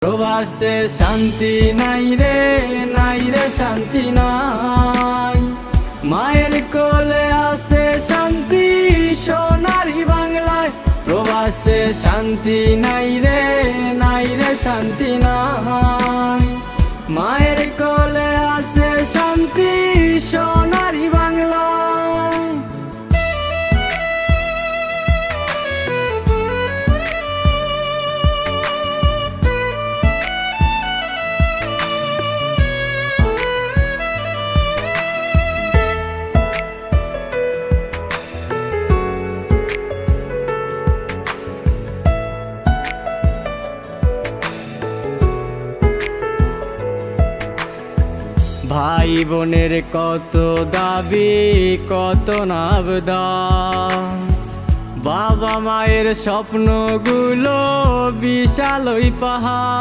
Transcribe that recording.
প্রবাসে শান্তি নাই রে, নাই রে শান্তি নাই। মায়ের কোলে আছে শান্তি সোনারি বাংলায়। প্রবাসে শান্তি নাই রে, নাই রে শান্তি নাই। মায়ের কোলে আছে শান্তি সোনারি বাংলায়। ভাই বোনের কত দাবি, কত আবদার। বাবা মায়ের স্বপ্নগুলো বিশাল ওই পাহাড়।